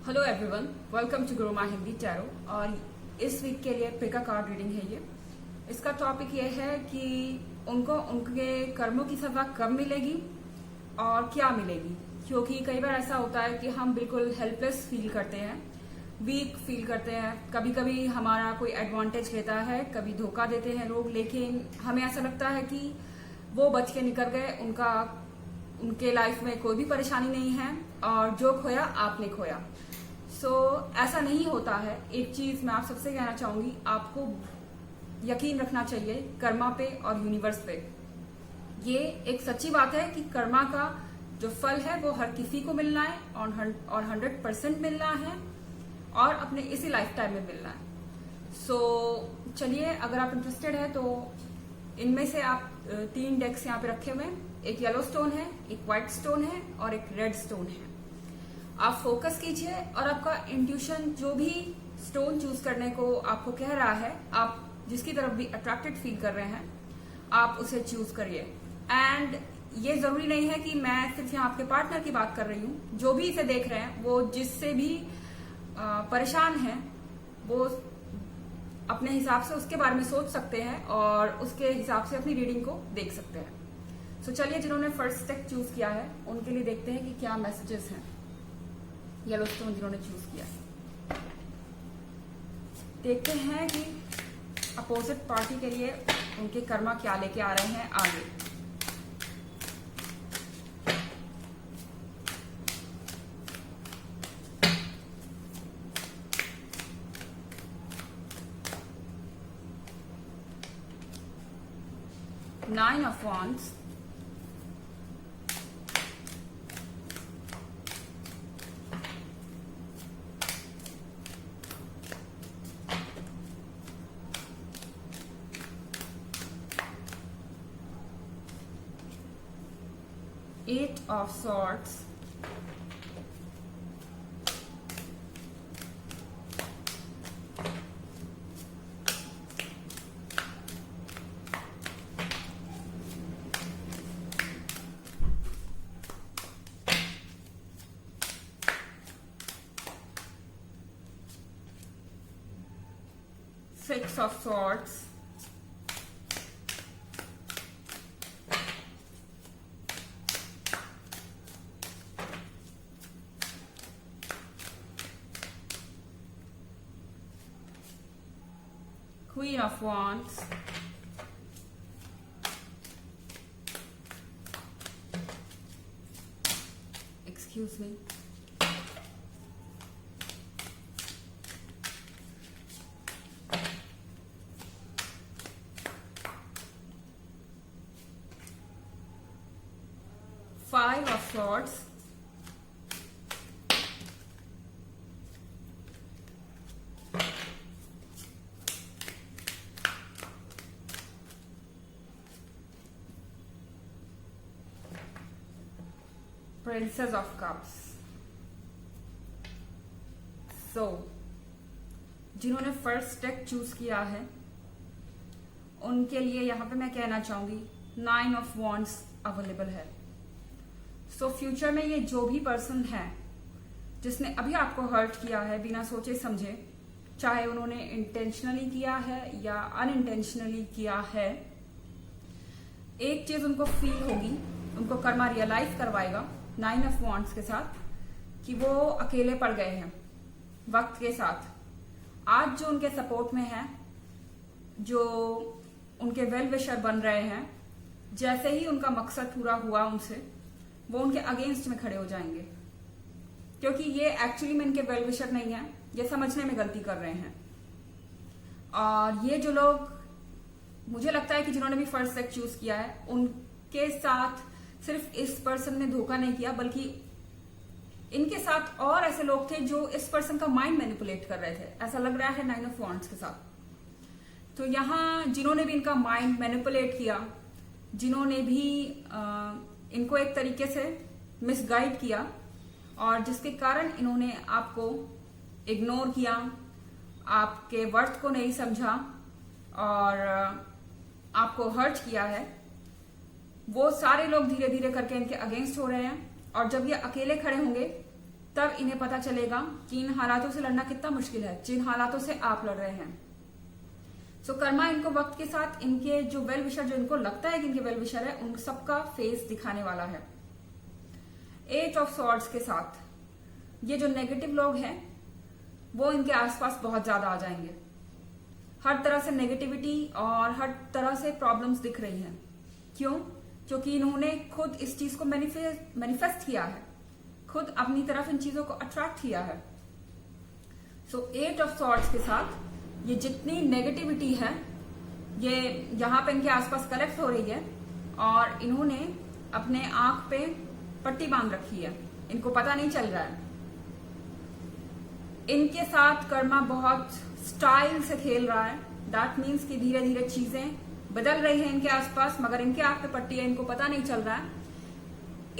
Hello everyone, welcome to Guruma Hindi tarot. और इस week के लिए पिका कार्ड रीडिंग है ये। इसका टॉपिक ये है कि उनको उनके कर्मों की सजा कब मिलेगी और क्या मिलेगी। क्योंकि कई बार ऐसा होता है कि हम बिल्कुल हेल्पलेस फील करते हैं, वीक फील करते हैं। कभी कभी हमारा कोई एडवांटेज लेता है, कभी धोखा देते हैं लोग, लेकिन हमें ऐसा लगता है कि वो बच के निकल गए, उनके लाइफ में कोई भी परेशानी नहीं है और जो खोया आपने खोया। ऐसा नहीं होता है। एक चीज मैं आप सबसे कहना चाहूंगी, आपको यकीन रखना चाहिए कर्मा पे और यूनिवर्स पे। ये एक सच्ची बात है कि कर्मा का जो फल है वो हर किसी को मिलना है और 100% मिलना है और अपने इसी लाइफ टाइम में मिलना है। चलिए, अगर आप इंटरेस्टेड है तो इनमें से आप 3 डेक्स यहाँ पे रखे हुए हैं। एक येलो स्टोन है, एक व्हाइट स्टोन है और एक रेड स्टोन है। आप फोकस कीजिए और आपका इंट्यूशन जो भी स्टोन चूज करने को आपको कह रहा है, आप जिसकी तरफ भी अट्रैक्टेड फील कर रहे हैं, आप उसे चूज करिए। एंड ये जरूरी नहीं है कि मैं सिर्फ यहाँ आपके पार्टनर की बात कर रही हूँ। जो भी इसे देख रहे हैं, वो जिससे भी परेशान है, वो अपने हिसाब से उसके बारे में सोच सकते हैं और उसके हिसाब से अपनी रीडिंग को देख सकते हैं। चलिए, जिन्होंने फर्स्ट स्टेप चूज किया है उनके लिए देखते हैं कि क्या मैसेजेस हैं। येलो स्टोन जिन्होंने चूज किया, देखते हैं कि अपोजिट पार्टी के लिए उनके कर्मा क्या लेके आ रहे हैं आगे। Nine of Wands, Eight of Swords, Six of Swords, Queen of Wands, excuse me, Five of Swords, Princess of Cups। जिन्होंने फर्स्ट स्टेप चूज किया है उनके लिए यहाँ पे मैं कहना चाहूंगी 9 ऑफ वॉन्ड्स अवेलेबल है। फ्यूचर में ये जो भी पर्सन है जिसने अभी आपको हर्ट किया है बिना सोचे समझे, चाहे उन्होंने इंटेंशनली किया है या अनइंटेंशनली किया है, एक चीज उनको फील होगी, उनको कर्मा रियलाइज करवाएगा 9 ऑफ वॉन्ड्स के साथ कि वो अकेले पड़ गए हैं वक्त के साथ। आज जो उनके सपोर्ट में है, जो उनके वेल विशर बन रहे हैं, जैसे ही उनका मकसद पूरा हुआ उनसे, वो उनके अगेंस्ट में खड़े हो जाएंगे। क्योंकि ये एक्चुअली में इनके वेल विशर नहीं है, ये समझने में गलती कर रहे हैं। और ये जो लोग, मुझे लगता है कि जिन्होंने भी फर्स्ट सेक्स चूज किया है, उनके साथ सिर्फ इस पर्सन ने धोखा नहीं किया, बल्कि इनके साथ और ऐसे लोग थे जो इस पर्सन का माइंड मैनिपुलेट कर रहे थे। ऐसा लग रहा है 9 ऑफ वॉन्ड्स के साथ। तो यहाँ जिन्होंने भी इनका माइंड मैनिपुलेट किया, जिन्होंने भी इनको एक तरीके से मिसगाइड किया और जिसके कारण इन्होंने आपको इग्नोर किया, आपके वर्थ को नहीं समझा और आपको हर्ट किया है, वो सारे लोग धीरे धीरे करके इनके अगेंस्ट हो रहे हैं। और जब ये अकेले खड़े होंगे तब इन्हें पता चलेगा कि इन हालातों से लड़ना कितना मुश्किल है जिन हालातों से आप लड़ रहे हैं। सो कर्मा इनको वक्त के साथ इनके जो वेल विशर, जो इनको लगता है कि इनके वेल विशर है, उन सबका फेस दिखाने वाला है। एट ऑफ सॉर्ड्स के साथ ये जो नेगेटिव लोग हैं वो इनके आसपास बहुत ज्यादा आ जाएंगे। हर तरह से नेगेटिविटी और हर तरह से प्रॉब्लम्स दिख रही हैं। क्यों? क्योंकि इन्होंने खुद इस चीज को मैनिफेस्ट किया है, खुद अपनी तरफ इन चीजों को अट्रैक्ट किया है। सो एट ऑफ सॉर्ड्स के साथ ये जितनी नेगेटिविटी है ये यहां पे इनके आसपास कलेक्ट हो रही है और इन्होंने अपने आंख पे पट्टी बांध रखी है, इनको पता नहीं चल रहा है। इनके साथ कर्मा बहुत स्टाइल से खेल रहा है। दैट मीन्स कि धीरे धीरे चीजें बदल रही हैं इनके आसपास, मगर इनके आंख पे पट्टी है, इनको पता नहीं चल रहा है।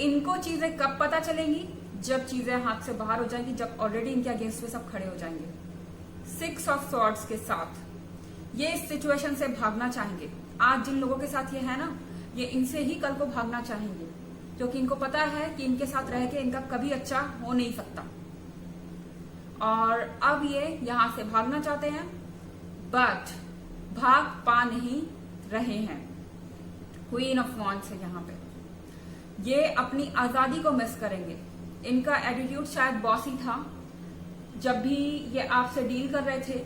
इनको चीजें कब पता चलेंगी? जब चीजें हाथ से बाहर हो जाएंगी, जब ऑलरेडी इनके अगेंस्ट में सब खड़े हो जाएंगे। सिक्स ऑफ सॉर्ड्स के साथ ये इस सिचुएशन से भागना चाहेंगे। आज जिन लोगों के साथ ये है ना, ये इनसे ही कल को भागना चाहेंगे, क्योंकि इनको पता है कि इनके साथ रह के इनका कभी अच्छा हो नहीं सकता। और अब ये यहां से भागना चाहते हैं, बट भाग पा नहीं रहे हैं। क्वीन ऑफ वॉन्ड्स है यहाँ पे। ये अपनी आजादी को मिस करेंगे। इनका एटीट्यूड शायद बॉसी था जब भी ये आपसे डील कर रहे थे,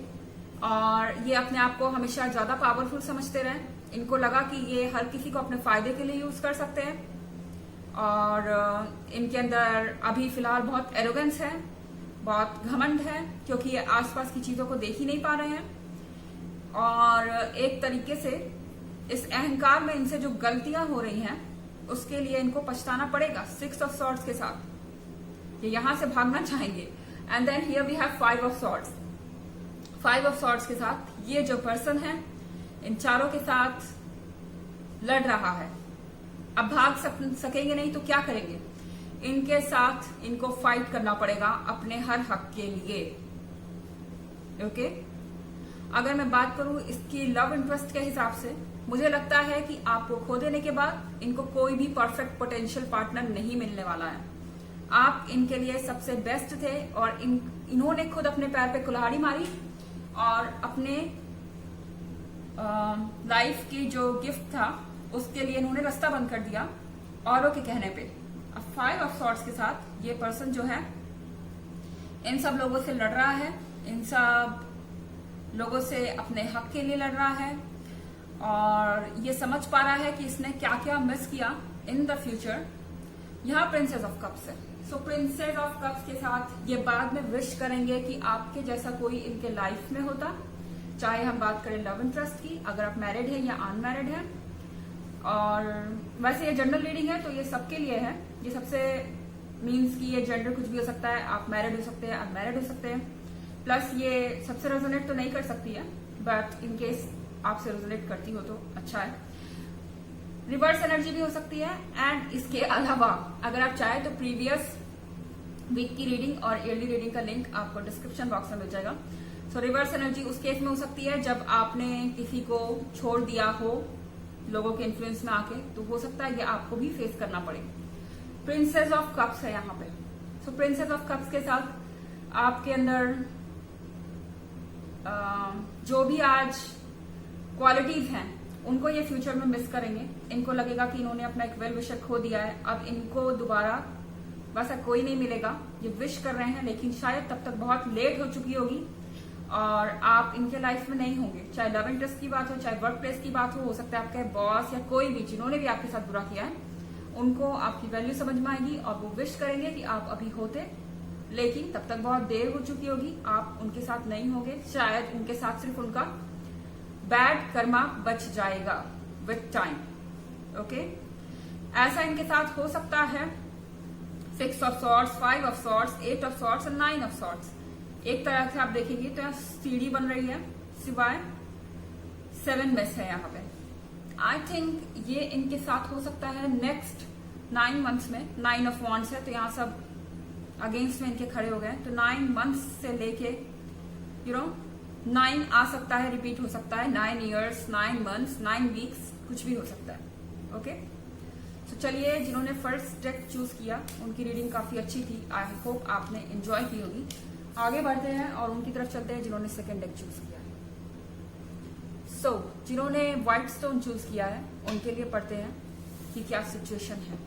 और ये अपने आप को हमेशा ज्यादा पावरफुल समझते रहे। इनको लगा कि ये हर किसी को अपने फायदे के लिए यूज कर सकते हैं, और इनके अंदर अभी फिलहाल बहुत एरोगेंस है, बहुत घमंड है, क्योंकि ये आसपास की चीजों को देख ही नहीं पा रहे हैं। और एक तरीके से इस अहंकार में इनसे जो गलतियां हो रही हैं उसके लिए इनको पछताना पड़ेगा। सिक्स ऑफ सॉर्ड्स के साथ ये यहां से भागना चाहेंगे। And then here we have five of swords. Five of swords के साथ ये जो पर्सन है इन चारों के साथ लड़ रहा है। अब भाग सकेंगे नहीं तो क्या करेंगे? इनके साथ इनको फाइट करना पड़ेगा अपने हर हक के लिए। ओके, अगर मैं बात करूं इसकी लव इंटरेस्ट के हिसाब से, मुझे लगता है कि आपको खो देने के बाद इनको कोई भी परफेक्ट पोटेंशियल पार्टनर नहीं मिलने वाला है। आप इनके लिए सबसे बेस्ट थे, और इन्होंने खुद अपने पैर पे कुल्हाड़ी मारी और अपने लाइफ की जो गिफ्ट था उसके लिए इन्होंने रास्ता बंद कर दिया औरों के कहने पे। अब फाइव ऑफ सॉर्ड्स के साथ ये पर्सन जो है इन सब लोगों से लड़ रहा है, इन सब लोगों से अपने हक के लिए लड़ रहा है, और ये समझ पा रहा है कि इसने क्या क्या मिस किया इन द फ्यूचर। यहाँ प्रिंसेस ऑफ कप्स है। सो प्रिंसेस ऑफ कप्स के साथ ये बाद में विश करेंगे कि आपके जैसा कोई इनके लाइफ में होता, चाहे हम बात करें लव इंटरेस्ट की, अगर आप मैरिड है या अनमैरिड है। और वैसे ये जनरल रीडिंग है तो ये सबके लिए है। ये सबसे मीन्स कि ये जेंडर कुछ भी हो सकता है, आप मैरिड हो सकते हैं, अनमैरिड हो सकते हैं। प्लस ये सबसे रेजोनेट तो नहीं कर सकती है, बट इन केस आपसे रेजोनेट करती हो तो अच्छा है। रिवर्स एनर्जी भी हो सकती है। एंड इसके अलावा अगर आप चाहे तो प्रीवियस वीक की रीडिंग और ईयरली रीडिंग का लिंक आपको डिस्क्रिप्शन बॉक्स में मिल जाएगा। सो रिवर्स एनर्जी उस केस में हो सकती है जब आपने किसी को छोड़ दिया हो लोगों के इन्फ्लुएंस में आके, तो हो सकता है कि आपको भी फेस करना पड़े। प्रिंसेस ऑफ कप्स है यहाँ पे। सो प्रिंसेस ऑफ कप्स के साथ आपके अंदर जो भी आज क्वालिटीज हैं उनको ये फ्यूचर में मिस करेंगे। इनको लगेगा कि इन्होंने अपना एक वेल विशर खो दिया है, अब इनको दोबारा वैसा कोई नहीं मिलेगा। ये विश कर रहे हैं लेकिन शायद तब तक बहुत लेट हो चुकी होगी और आप इनके लाइफ में नहीं होंगे। चाहे लव इंटरेस्ट की बात हो, चाहे वर्क प्लेस की बात हो सकता है आपके बॉस या कोई भी जिन्होंने भी आपके साथ बुरा किया है उनको आपकी वैल्यू समझ में आएगी और वो विश करेंगे कि आप अभी होते, लेकिन तब तक बहुत देर हो चुकी होगी, आप उनके साथ नहीं होंगे। शायद उनके साथ सिर्फ उनका बैड कर्मा बच जाएगा विथ टाइम। ओके, ऐसा इनके साथ हो सकता है। 6 of swords, 5 of swords, 8 of swords और 9 ऑफ सॉर्ड्स। एक तरह से आप देखेंगे तो यहाँ सीढ़ी बन रही है, सिवाय 7 मिस है यहाँ पे। आई थिंक ये इनके साथ हो सकता है नेक्स्ट 9 मंथ्स में। 9 ऑफ वॉन्ड्स है तो यहाँ सब अगेंस्ट में इनके खड़े हो गए। तो 9 मंथ्स से लेके 9 आ सकता है, रिपीट हो सकता है। 9 ईयर्स, 9 मंथ्स, 9 वीक्स, कुछ भी हो सकता है। ओके, तो चलिए, जिन्होंने फर्स्ट डेक चूज किया उनकी रीडिंग काफी अच्छी थी। आई होप आपने एंजॉय की होगी। आगे बढ़ते हैं और उनकी तरफ चलते हैं जिन्होंने सेकंड डेक चूज किया है। सो जिन्होंने व्हाइट स्टोन चूज किया है उनके लिए पढ़ते हैं कि क्या सिचुएशन है।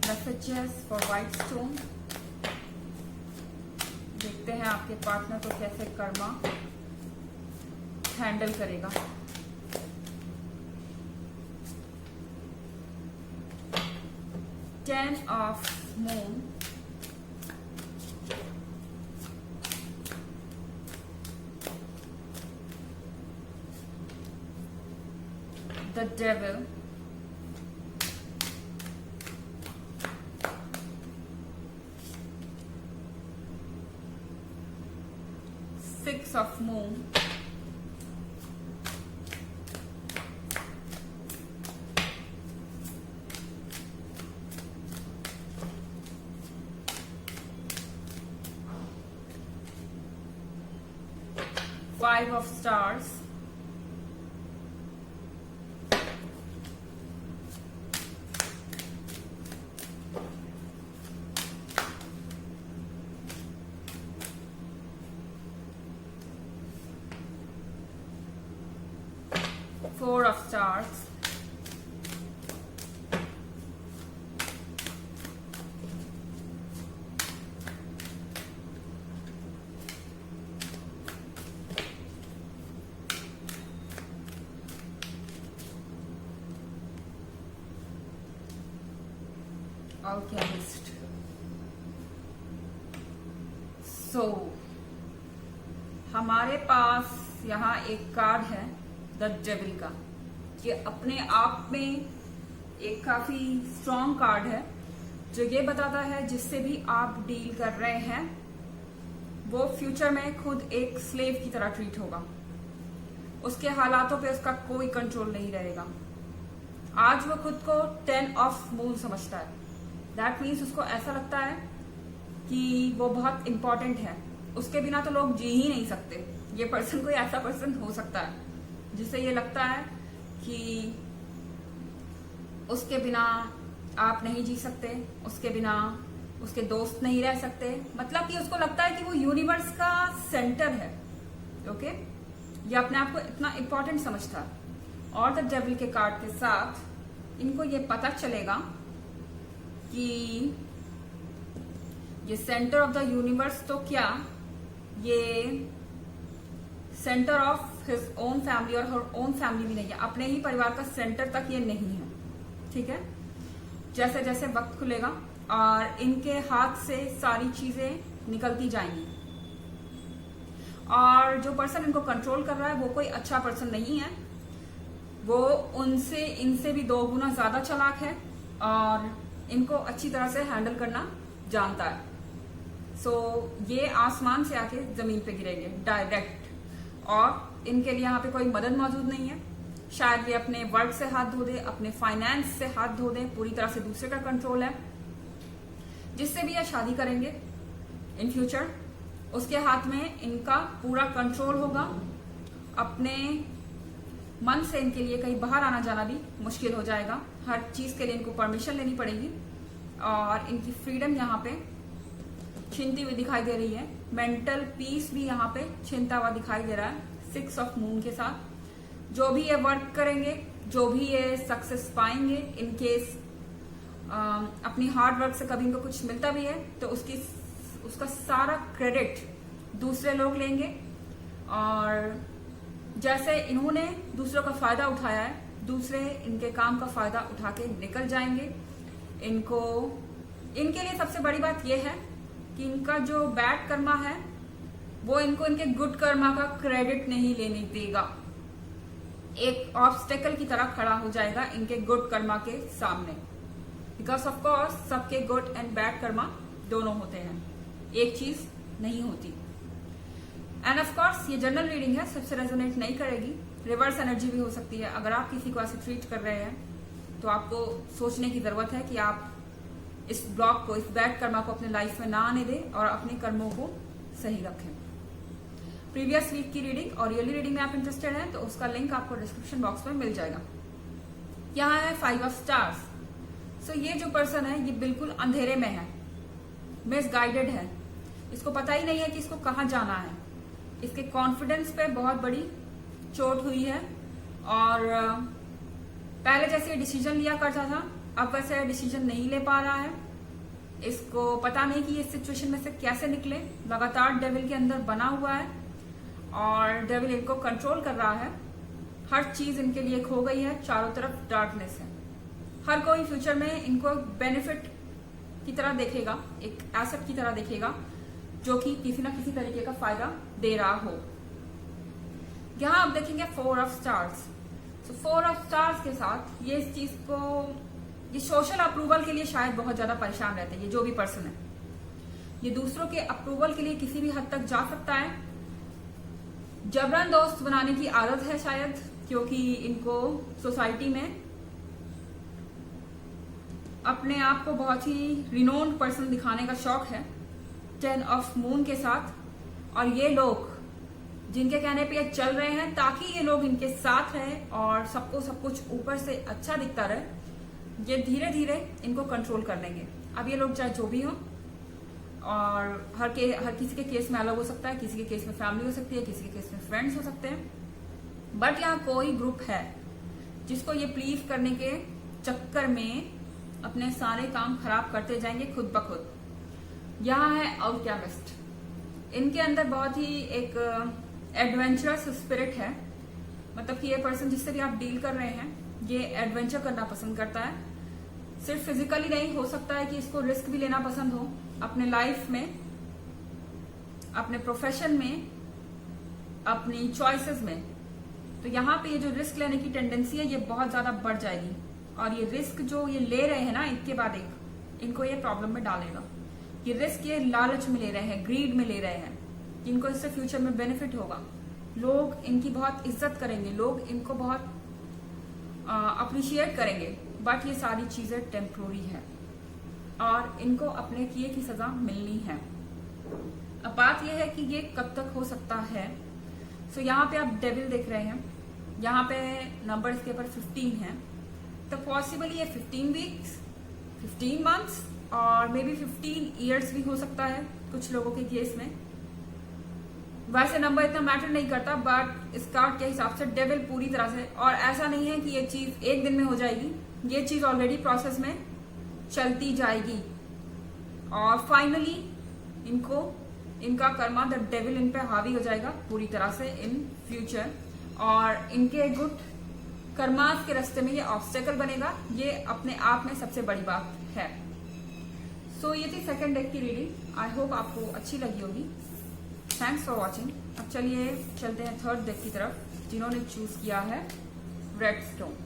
Messages for white stone. देखते हैं आपके पार्टनर को कैसे कर्मा हैंडल करेगा। Ten of Moon, the Devil, Six of Moon, Five of Stars, Four of Stars, Alchemist. So, हमारे पास यहाँ एक कार्ड है द डेविल का। ये अपने आप में एक काफी स्ट्रॉन्ग कार्ड है जो ये बताता है जिससे भी आप डील कर रहे हैं वो फ्यूचर में खुद एक स्लेव की तरह ट्रीट होगा। उसके हालातों पे उसका कोई कंट्रोल नहीं रहेगा। आज वो खुद को 10 ऑफ मून समझता है। दैट मीन्स उसको ऐसा लगता है कि वो बहुत इंपॉर्टेंट है, उसके बिना तो लोग जी ही नहीं सकते। ये पर्सन कोई ऐसा पर्सन हो सकता है जिसे ये लगता है कि उसके बिना आप नहीं जी सकते, उसके बिना उसके दोस्त नहीं रह सकते। मतलब कि उसको लगता है कि वो यूनिवर्स का सेंटर है। ओके, ये अपने आप को इतना इंपॉर्टेंट समझता है। और द डेविल के कार्ड के साथ इनको ये पता चलेगा कि ये सेंटर ऑफ द यूनिवर्स तो क्या, ये centre of his own family और हर ओन फैमिली भी नहीं है। अपने ही परिवार का सेंटर तक ये नहीं है। ठीक है, जैसे जैसे वक्त खुलेगा और इनके हाथ से सारी चीजें निकलती जाएंगी। और जो पर्सन इनको कंट्रोल कर रहा है वो कोई अच्छा पर्सन नहीं है। वो उनसे इनसे भी 2 गुना ज्यादा चालाक है और इनको अच्छी तरह से हैंडल करना जानता है। सो ये आसमान से आके जमीन पे गिरेंगे डायरेक्ट, और इनके लिए यहाँ पे कोई मदद मौजूद नहीं है। शायद ये अपने वर्क से हाथ धो दे, अपने फाइनेंस से हाथ धो दे, पूरी तरह से दूसरे का कंट्रोल है। जिससे भी ये शादी करेंगे इन फ्यूचर, उसके हाथ में इनका पूरा कंट्रोल होगा। अपने मन से इनके लिए कहीं बाहर आना जाना भी मुश्किल हो जाएगा। हर चीज के लिए इनको परमिशन लेनी पड़ेगी और इनकी फ्रीडम यहाँ पे छीनती हुई दिखाई दे रही है। मेंटल पीस भी यहाँ पे छीनता हुआ दिखाई दे रहा है 6 ऑफ मून के साथ। जो भी ये वर्क करेंगे, जो भी ये सक्सेस पाएंगे, इनकेस अपनी हार्ड वर्क से कभी इनको कुछ मिलता भी है तो उसका सारा क्रेडिट दूसरे लोग लेंगे। और जैसे इन्होंने दूसरों का फायदा उठाया है, दूसरे इनके काम का फायदा उठा के निकल जाएंगे। इनके लिए सबसे बड़ी बात यह है कि इनका जो बैड कर्मा है वो इनको इनके गुड कर्मा का क्रेडिट नहीं लेने देगा। एक ऑब्स्टेकल की तरह खड़ा हो जाएगा इनके गुड कर्मा के सामने। बिकॉज ऑफ कोर्स सबके गुड एंड बैड कर्मा दोनों होते हैं, एक चीज नहीं होती। एंड ऑफ कोर्स ये जनरल रीडिंग है, सबसे रेजोनेट नहीं करेगी। रिवर्स एनर्जी भी हो सकती है। अगर आप किसी को ऐसे ट्रीट कर रहे हैं तो आपको सोचने की जरूरत है कि आप इस ब्लॉक को, इस बैड कर्मा को अपने लाइफ में ना आने दें और अपने कर्मों को सही रखें। प्रीवियस वीक की रीडिंग और ईयरली रीडिंग में आप इंटरेस्टेड हैं तो उसका लिंक आपको डिस्क्रिप्शन बॉक्स में मिल जाएगा। यहाँ है 5 ऑफ स्टार्स। सो ये जो पर्सन है ये बिल्कुल अंधेरे में है, मिसगाइडेड है, इसको पता ही नहीं है कि इसको कहाँ जाना है। इसके कॉन्फिडेंस पे बहुत बड़ी चोट हुई है और पहले जैसे डिसीजन लिया करता था अब वैसे डिसीजन नहीं ले पा रहा है। इसको पता नहीं कि इस सिचुएशन में से कैसे निकले। लगातार डेविल के अंदर बना हुआ है और डेविल इनको कंट्रोल कर रहा है। हर चीज इनके लिए खो गई है, चारों तरफ डार्कनेस है। हर कोई फ्यूचर में इनको बेनिफिट की तरह देखेगा, एक एसेट की तरह देखेगा जो कि किसी ना किसी तरीके का फायदा दे रहा हो। यहां आप देखेंगे 4 of stars. So 4 of stars के साथ ये इस चीज को, ये सोशल अप्रूवल के लिए शायद बहुत ज्यादा परेशान रहते हैं। ये जो भी पर्सन है ये दूसरों के अप्रूवल के लिए किसी भी हद तक जा सकता है। जबरन दोस्त बनाने की आदत है शायद, क्योंकि इनको सोसाइटी में अपने आप को बहुत ही रिनोन्ड पर्सन दिखाने का शौक है 10 ऑफ मून के साथ। और ये लोग जिनके कहने पे ये चल रहे हैं ताकि ये लोग इनके साथ रहें और सबको सब कुछ ऊपर से अच्छा दिखता रहे, ये धीरे धीरे इनको कंट्रोल कर लेंगे। अब ये लोग चाहे जो भी हो, और हर किसी के केस में अलग हो सकता है, किसी के केस में फैमिली हो सकती है, किसी के केस में फ्रेंड्स हो सकते हैं, बट यहाँ कोई ग्रुप है जिसको ये प्लीज करने के चक्कर में अपने सारे काम खराब करते जाएंगे खुद ब खुद। यहाँ है अल्केमिस्ट। इनके अंदर बहुत ही एक एडवेंचरस स्पिरिट है, मतलब कि ये पर्सन जिससे भी आप डील कर रहे हैं ये एडवेंचर करना पसंद करता है। सिर्फ फिजिकली नहीं, हो सकता है कि इसको रिस्क भी लेना पसंद हो अपने लाइफ में, अपने प्रोफेशन में, अपनी चॉइसेस में। तो यहाँ पे ये जो रिस्क लेने की टेंडेंसी है ये बहुत ज्यादा बढ़ जाएगी और ये रिस्क जो ये ले रहे हैं ना एक के बाद एक, इनको ये प्रॉब्लम में डालेगा। ये रिस्क ये लालच में ले रहे हैं, ग्रीड में ले रहे हैं, इनको इससे फ्यूचर में बेनिफिट होगा। लोग इनकी बहुत इज्जत करेंगे, लोग इनको बहुत अप्रिशिएट करेंगे, बट ये सारी चीजें टेम्पोररी है और इनको अपने किए की सजा मिलनी है। अब बात यह है कि ये कब तक हो सकता है। सो यहाँ पे आप डेविल देख रहे हैं, यहाँ पे नंबर इसके ऊपर 15 है, तो पॉसिबली ये 15 वीक्स, 15 मंथ्स और मे बी 15 ईयर्स भी हो सकता है कुछ लोगों के केस में। वैसे नंबर इतना मैटर नहीं करता, बट इस कार्ड के हिसाब से डेविल पूरी तरह से, और ऐसा नहीं है कि ये चीज एक दिन में हो जाएगी, ये चीज ऑलरेडी प्रोसेस में चलती जाएगी और फाइनली इनका कर्मा द डेविल इन पे हावी हो जाएगा पूरी तरह से इन फ्यूचर, और इनके गुड कर्मास के रास्ते में ये ऑब्स्टेकल बनेगा। ये अपने आप में सबसे बड़ी बात है। सो ये थी सेकंड डेक की रीडिंग। आई होप आपको अच्छी लगी होगी। Thanks for watching. अब चलिए चलते हैं थर्ड डेक की तरफ, जिन्होंने चूज किया है रेड स्टोन।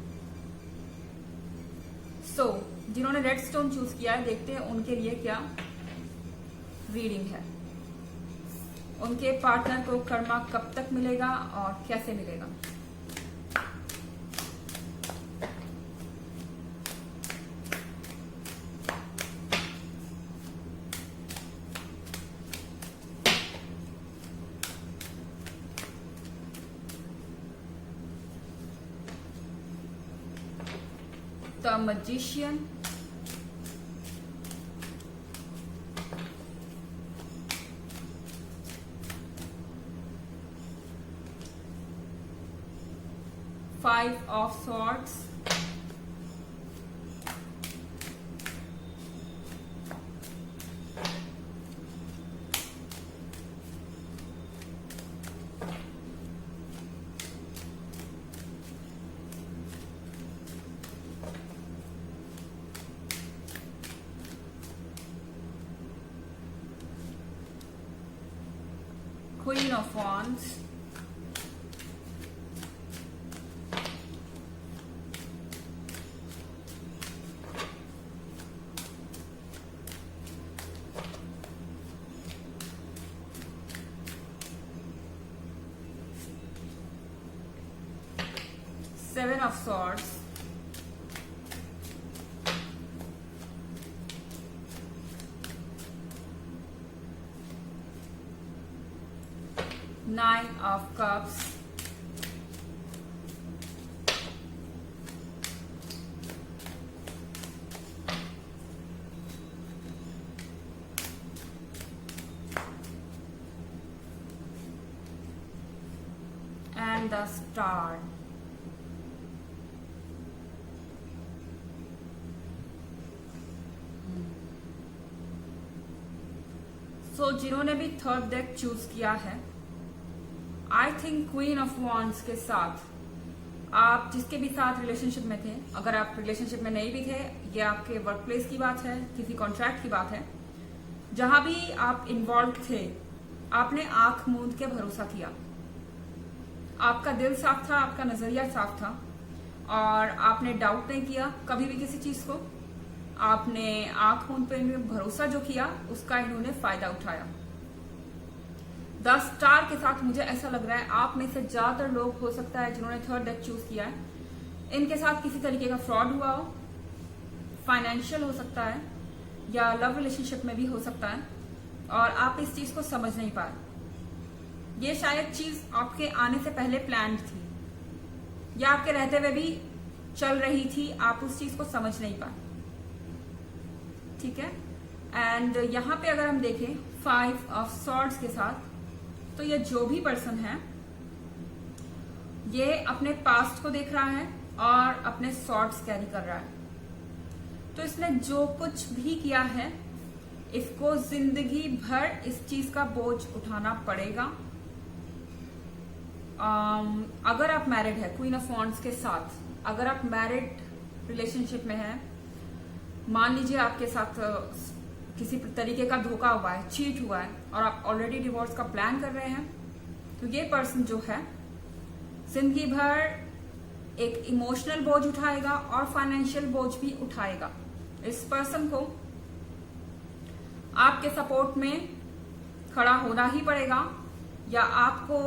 सो जिन्होंने रेड स्टोन चूज किया है, देखते हैं उनके लिए क्या रीडिंग है। उनके पार्टनर को कर्मा कब तक मिलेगा और कैसे मिलेगा। The Magician, Five of Swords, Queen of Wands, Seven of Swords, Nine of Cups, and the star. So जिन्होंने भी थर्ड डेक चूज किया है, I think queen of wands के साथ आप जिसके भी साथ रिलेशनशिप में थे, अगर आप रिलेशनशिप में नहीं भी थे, ये आपके वर्क प्लेस की बात है, किसी कॉन्ट्रैक्ट की बात है, जहां भी आप इन्वॉल्व थे, आपने आंख मूंद के भरोसा किया। आपका दिल साफ था, आपका नजरिया साफ था और आपने डाउट नहीं किया कभी भी किसी चीज को। आपने आंख मूंद पे भरोसा जो किया उसका इन्होंने फायदा उठाया। द स्टार के साथ मुझे ऐसा लग रहा है आप में से ज्यादातर लोग हो सकता है जिन्होंने थर्ड डेक चूज किया है, इनके साथ किसी तरीके का फ्रॉड हुआ हो, फाइनेंशियल हो सकता है या लव रिलेशनशिप में भी हो सकता है और आप इस चीज को समझ नहीं पाए। ये शायद चीज आपके आने से पहले प्लान्ड थी या आपके रहते हुए भी चल रही थी, आप उस चीज को समझ नहीं पाए। ठीक है, एंड यहां पे अगर हम देखें 5 ऑफ सॉर्ड्स के साथ, तो ये जो भी पर्सन है ये अपने पास्ट को देख रहा है और अपने सॉर्ड्स कैरी कर रहा है। तो इसने जो कुछ भी किया है इसको जिंदगी भर इस चीज का बोझ उठाना पड़ेगा। अगर आप मैरिड है क्वीन ऑफ वॉन्ड्स के साथ, अगर आप मैरिड रिलेशनशिप में है, मान लीजिए आपके साथ किसी तरीके का धोखा हुआ है, चीट हुआ है और आप ऑलरेडी डिवोर्स का प्लान कर रहे हैं, तो ये पर्सन जो है जिंदगी भर एक इमोशनल बोझ उठाएगा और फाइनेंशियल बोझ भी उठाएगा। इस पर्सन को आपके सपोर्ट में खड़ा होना ही पड़ेगा या आपको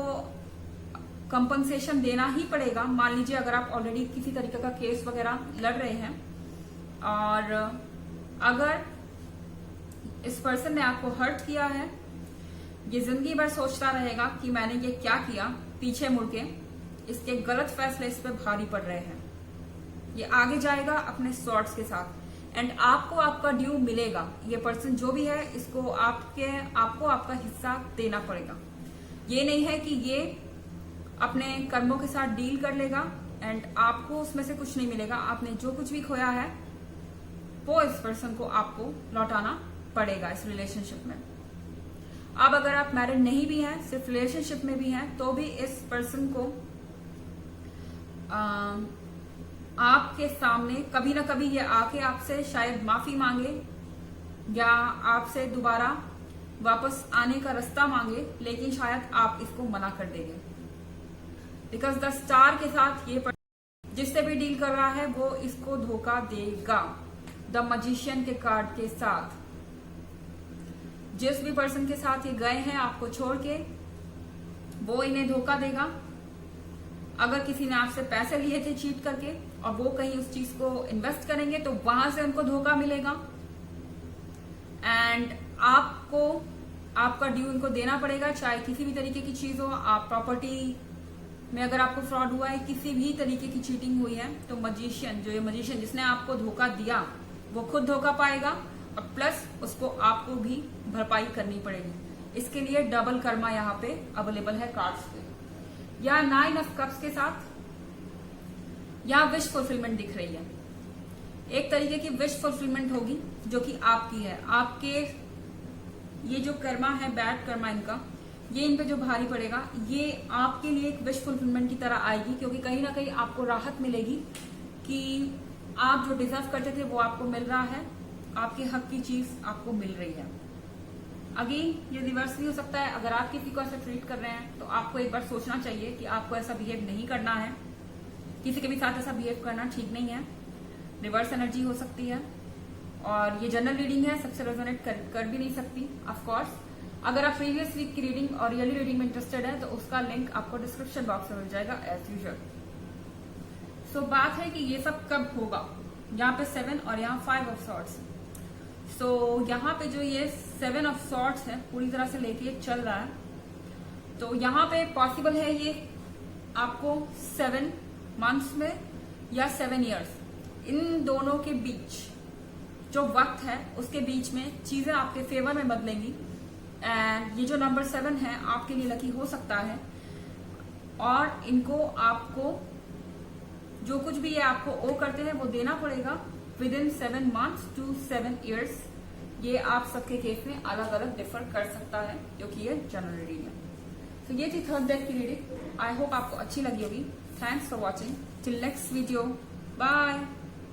कंपनसेशन देना ही पड़ेगा। मान लीजिए अगर आप ऑलरेडी किसी तरीके का केस वगैरह लड़ रहे हैं और अगर इस पर्सन ने आपको हर्ट किया है, ये जिंदगी भर सोचता रहेगा कि मैंने ये क्या किया, पीछे मुड़ के इसके गलत फैसले इस पे भारी पड़ रहे हैं। ये आगे जाएगा अपने सॉर्ट्स के साथ एंड आपको आपका ड्यू मिलेगा। ये पर्सन जो भी है इसको आपको आपका हिस्सा देना पड़ेगा। ये नहीं है कि ये अपने कर्मों के साथ डील कर लेगा एंड आपको उसमें से कुछ नहीं मिलेगा। आपने जो कुछ भी खोया है वो इस पर्सन को आपको लौटाना पड़ेगा इस रिलेशनशिप में। अब अगर आप मैरिड नहीं भी हैं, सिर्फ रिलेशनशिप में भी हैं, तो भी इस पर्सन को आपके सामने कभी ना कभी ये आके आपसे शायद माफी मांगे या आपसे दोबारा वापस आने का रास्ता मांगे, लेकिन शायद आप इसको मना कर देंगे। बिकॉज द स्टार के साथ ये जिससे भी डील कर रहा है वो इसको धोखा देगा। द मजिशियन के कार्ड के साथ जिस भी पर्सन के साथ ये गए हैं आपको छोड़ के, वो इन्हें धोखा देगा। अगर किसी ने आपसे पैसे लिए थे चीट करके और वो कहीं उस चीज को इन्वेस्ट करेंगे तो वहां से उनको धोखा मिलेगा एंड आपको आपका ड्यू उनको देना पड़ेगा, चाहे किसी भी तरीके की चीज हो। आप प्रॉपर्टी में अगर आपको फ्रॉड हुआ है, किसी भी तरीके की चीटिंग हुई है, तो मजिशियन जिसने आपको धोखा दिया वो खुद धोखा पाएगा और प्लस उसको आपको भी भरपाई करनी पड़ेगी। इसके लिए डबल कर्मा यहाँ पे अवेलेबल है कार्ड्स पे। या 9 ऑफ कप्स के साथ यहाँ विश फुलफिलमेंट दिख रही है। एक तरीके की विश फुलफिलमेंट होगी जो कि आपकी है। आपके ये जो कर्मा है, बैड कर्मा इनका, ये इन पे जो भारी पड़ेगा ये आपके लिए एक विश फुलफिलमेंट की तरह आएगी, क्योंकि कहीं ना कहीं आपको राहत मिलेगी कि आप जो डिजर्व करते थे वो आपको मिल रहा है, आपके हक की चीज आपको मिल रही है। अगेन ये रिवर्स भी हो सकता है। अगर आप किसी को ऐसा ट्रीट कर रहे हैं तो आपको एक बार सोचना चाहिए कि आपको ऐसा बिहेव नहीं करना है। किसी के भी साथ ऐसा बिहेव करना ठीक नहीं है। रिवर्स एनर्जी हो सकती है और ये जनरल रीडिंग है, सबसे रेजोनेट कर भी नहीं सकती ऑफ कोर्स। अगर आप प्रीवियस वीक की रीडिंग और रियली रीडिंग में इंटरेस्टेड है तो उसका लिंक आपको डिस्क्रिप्शन बॉक्स में मिल जाएगा एज यूजुअल। सो बात है कि ये सब कब होगा। यहाँ पे 7 और यहाँ 5 ऑफ सॉर्ड्स। सो यहाँ पे जो ये 7 ऑफ सॉर्ड्स है पूरी तरह से लेके चल रहा है, तो यहाँ पे पॉसिबल है ये आपको 7 मंथ्स में या 7 इयर्स, इन दोनों के बीच जो वक्त है उसके बीच में चीजें आपके फेवर में बदलेंगी। एंड ये जो नंबर 7 है आपके लिए लकी हो सकता है। और इनको आपको जो कुछ भी ये आपको ओ करते हैं वो देना पड़ेगा with in 7 months to 7 years। ये आप सबके केस में अलग अलग डिफर कर सकता है क्योंकि ये जनरल रीडिंग है। तो ये थी थर्ड डेक की रीडिंग। आई होप आपको अच्छी लगी होगी। Thanks for watching. Till next video, bye.